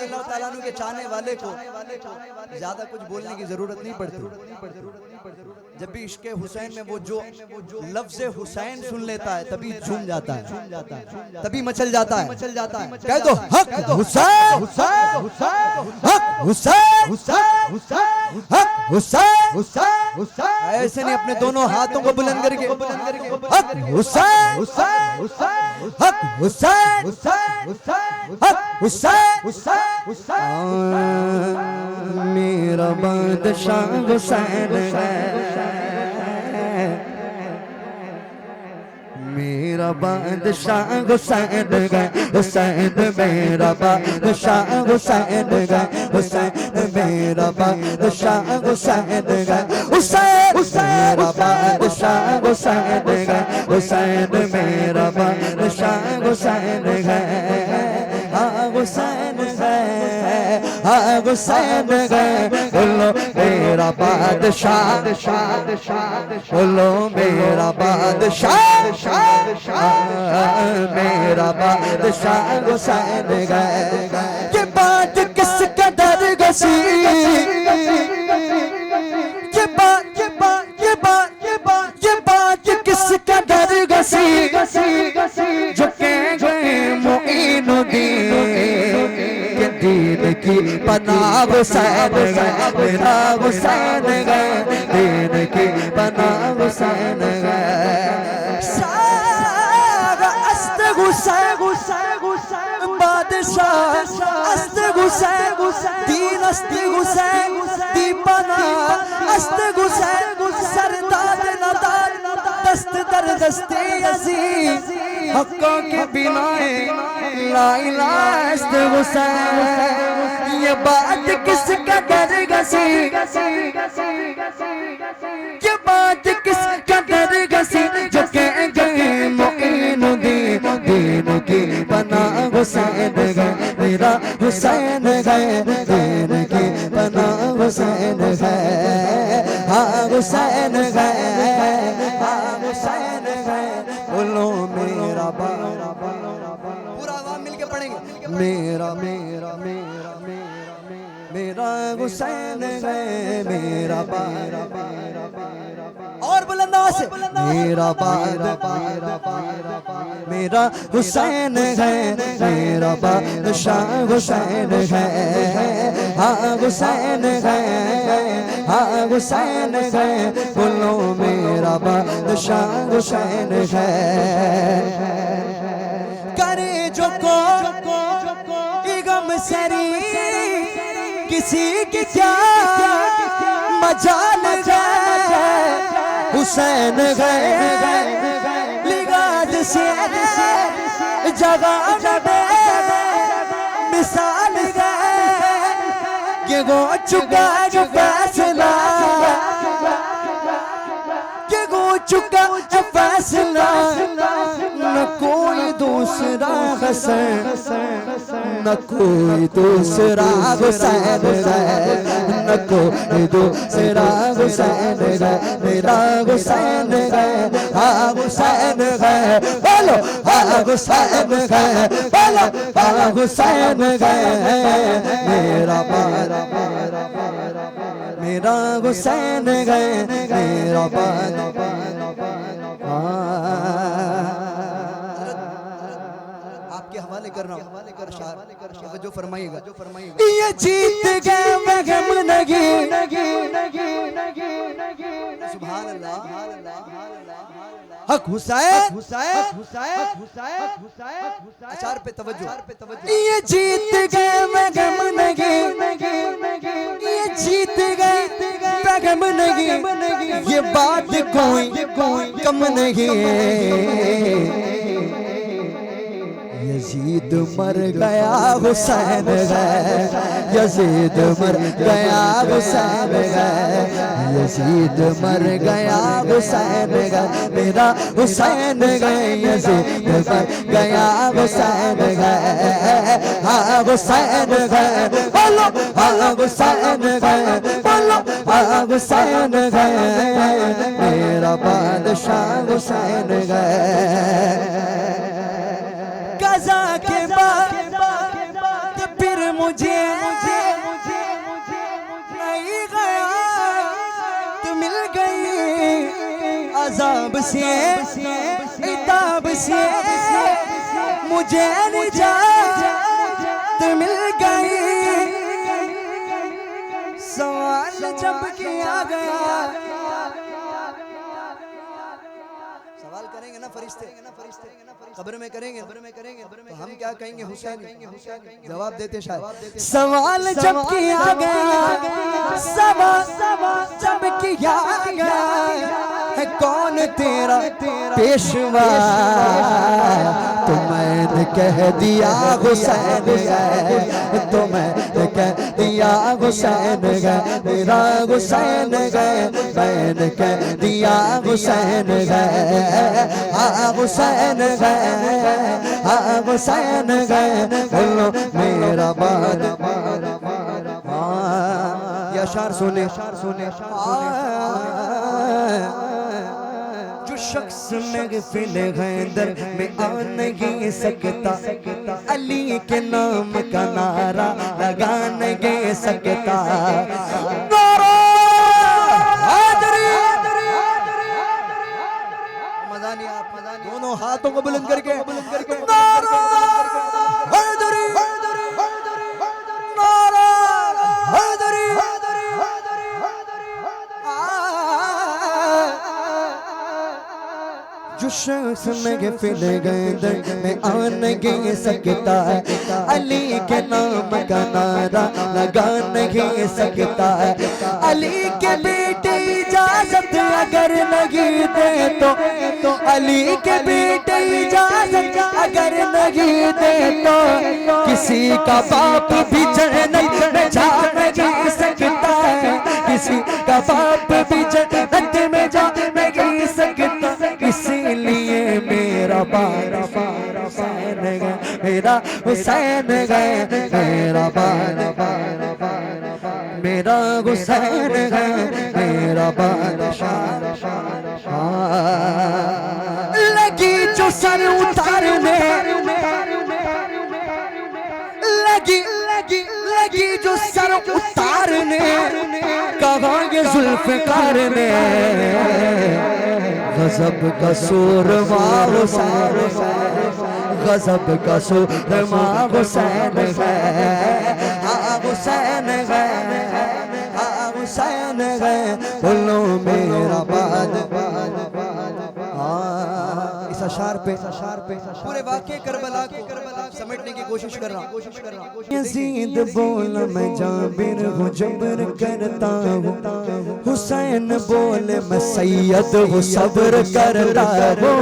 अल्लाह ताला अन्हु के चाहने वाले को ज्यादा कुछ बोलने की जरूरत नहीं पड़ती। जब भी इश्क हुसैन में वो जो लफ्ज़ हुसैन सुन लेता है तभी झूम जाता है, तभी मचल जाता है। कह दो हक हुसैन, हक हुसैन, हक हुसैन। ऐसे नहीं, अपने दोनों हाथों को बुलंद करके हक हुसैन, हक हुसैन, हक हुसैन। मेरा बादशाह हुसैन है, मेरा बादशाह हुसैन है, हुसैन मेरा बादशाह हुसैन है, हुसैन मेरा बादशाह हुसैन है, हुसैन मेरा बादशाह हुसैन है, हुसैन मेरा बादशाह हुसैन है। हुसैन है, हुसैन है, बोलो मेरा बादशाह, बोलो मेरा बादशाह, मेरा बादशाह हुसैन है। ये बात किस कदर गसी, ये बात किस कदर गसी, जो कह गए मोइनुद्दीन के दीन की पनाह हुसैन है, मेरा हुसैन है, दीन की पनाह हुसैन है। सारा अस्त हुसैन, बादशाह अस्त हुसैन, दीन अस्त हुसैन, दीपना अस्त हुसैन, सरदार नदार दस्त दर दस्ते अज़ीज़, हक़ों के बिनाए ला इलाहा अस्त हुसैन। ये बात किस कदर गसी, ये बात किस कदर गसी, जो कह गए मोइनुद्दीन दीन की पनाह हुसैन है, मेरा हुसैन है, दीन की पनाह हुसैन है। हाँ हुसैन है, हाँ हुसैन है, बोलो मेरा पूरा आवाम मिलके पढ़ेंगे, मेरा मेरा मेरा मेरा मेरा हुसैन है, मेरा और बुलंद आवाज़ से मेरा मेरा हुसैन है, मेरा बादशाह हुसैन है। हाँ हुसैन है, हाँ हुसैन है, बोलो मेरा बादशाह हुसैन है। करे जो को गम सरी किसी की क्या मजाल है, हुसैन गए लिगाद से जगह दे मिसाल गए, ये वो चुका जो फैसला, ये वो चुका जो फैसला, न कोई दूसरा हसन, न कोई दूसरा हुसैन है, न कोई दूसरा हुसैन है, मेरा हुसैन है। हाँ हुसैन है, बोलो हाँ हुसैन है, बोलो हाँ हुसैन है, मेरा मेरा हुसैन है, मेरा आपके हवाले करना, जो फरमाइएगा, ये जीत गए मैं गम नहीं, सुभान अल्लाह। हक हुसैन, अचार पे तवज्जो, ये जीत गए मैं गम नहीं, ये जीत गए मैं गम नहीं, ये बात कोई कम नहीं। यजीद मर गया हुसैन है, यजीद मर गया हुसैन है, यजीद मर गया हुसैन है, मेरा हुसैन है, यजीद मर गया हुसैन है। हाँ हुसैन है, बोलो हाँ हुसैन है, बोलो हाँ हुसैन है, मेरा बादशाह हुसैन है। कज़ा के बाद फिर मुझे मुझे नहीं गया तो मिल गई अजाब से इताब से मुझे निजात मिल गई। सवाल जब किया गया, सवाल करेंगे ना फरिश्ते, कब्र में करेंगे, तो हम क्या कहेंगे? हुसैन। जवाब देते शायद। सवाल जब किया गया, सवाल जब किया गया, है कौन तेरा पेशवा, तो मैंने कह दिया हुसैन है, तो मैंने कह दिया हुसैन है, मेरा हुसैन है, मैंने कह दिया हुसैन है, हाँ हुसैन है, हाँ हुसैन है, बोलो मेरा बाद। या शार सुने, जो शख्स महफिल हैदर में आ नहीं सकता, अली के नाम का नारा लगा नहीं सकता। मजा नहीं, आप दोनों हाथों को बुलंद करके नारा हैदरी, नारा हैदरी। जो शख्स महफिल हैदर में आ नहीं सकता, अली के नाम का नारा लगा नहीं सकता। अली के बेटे इजाजत अगर नहीं दे तो, अली के बेटे इजाजत अगर नहीं दे तो, किसी का बाप भी जन्नत में जा नहीं सकता है, किसी का बाप भी जन्नत में जा नहीं सकता। इसीलिए मेरा बारा हुसैन है, मेरा हुसैन है, मेरा बारा मेरा हुसैन है, मेरा बादशाह। लगी जो सर उतारने, लगी जो सर उतारने, कहा ये जुल्फ़िकार ने, गज़ब का सूरमा हुसैन, गज़ब का सूरमा हुसैन है, हाँ हुसैन है, हाँ हुसैन है, बोलो मेरा बाद। इस अशार पे पूरे वाक़े करबला को समेटने की कोशिश कर रहा हूँ। यज़ीद बोला मैं जाबिर हूँ, जबर करता हूँ, हुसैन बोले मैं सैयद हूँ, सब्र करता हूँ।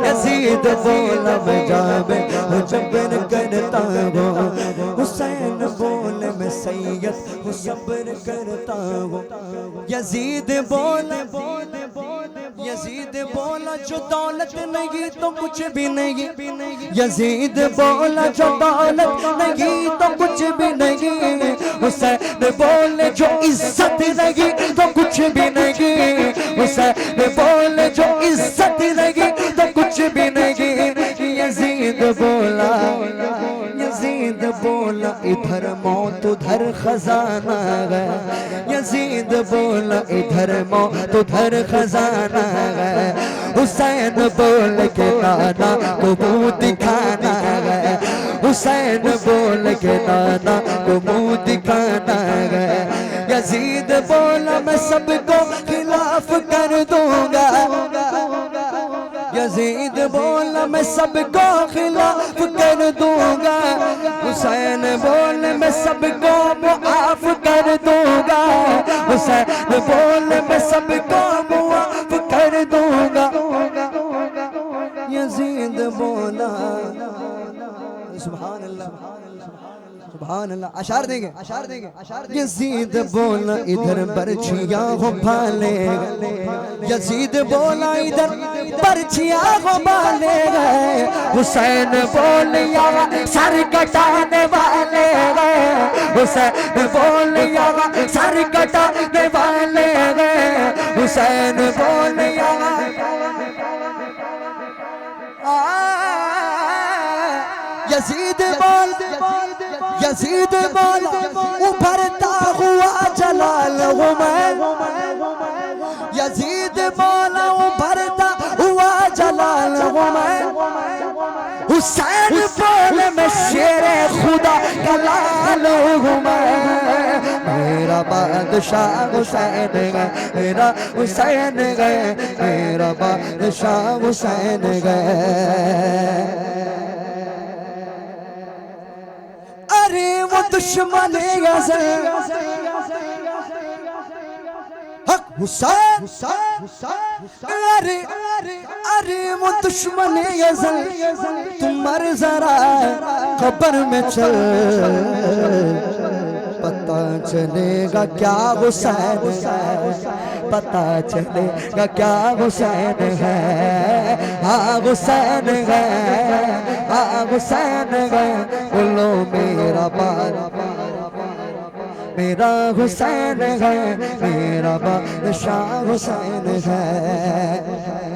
यज़ीद बोला मैं जाबिर हूँ, जबर करता हूँ, हुसैन बोले मैं सैयद हूँ, सब्र करता हूँ। यज़ीद बोला जो दौलत नहीं तो कुछ भी नहीं, यज़ीद बोला जो दौलत नहीं तो कुछ भी नहीं, हुसैन बोले जो इज्जत नहीं तो कुछ भी नहीं, हुसैन बोले जो इज्जत नहीं तो कुछ भी नहीं। यज़ीद बोला इधर मौत उधर खजाना है, यज़ीद बोला इधर मौत उधर खजाना है, हुसैन बोल के नाना को मुँह दिखाना है, हुसैन बोल के नाना को मुँह दिखाना है। यज़ीद बोला मैं सबको खिलाफ कर दूंगा, यज़ीद बोला मैं सबको खिलाफ कर दूंगा, हुसैन बोले मैं सबको मुआफ कर दूंगा, हुसैन बोले मैं सबको मुआफ कर दूंगा। यज़ीद बोला सुभान अल्लाह, सुभान अल्लाह। अशार देंगे। यज़ीद बोला इधर बर्छियाँ हो भालेगा, यज़ीद बोला इधर बर्छियाँ हो भालेगा, हुसैन बोलिया सर कटाने वाले गए, हुसैन बोलिया सर कटाने वाले गए, हुसैन बोलिया यजीद मौला उभरता हुआ जलाल हूँ मैं, यजीद मौला उभरता हुआ जलाल हूँ मैं, हुसैन बोले मैं शेरे खुदा का लाल हूँ मैं, मेरा बादशाह हुसैन गए, मेरा हुसैन गए, मेरा बादशाह हुसैन गए। अरे वो दुश्मन अज़ल हक हुसैन, अरे अरे वो दुश्मन अज़ल तुम मर जरा कब्र में चल, पता चलेगा क्या हुसैन है, पता चलेगा क्या हुसैन है। हाँ हुसैन है, हाँ हुसैन है, बोलो मेरा बादशाह, मेरा हुसैन है, मेरा बादशाह हुसैन है।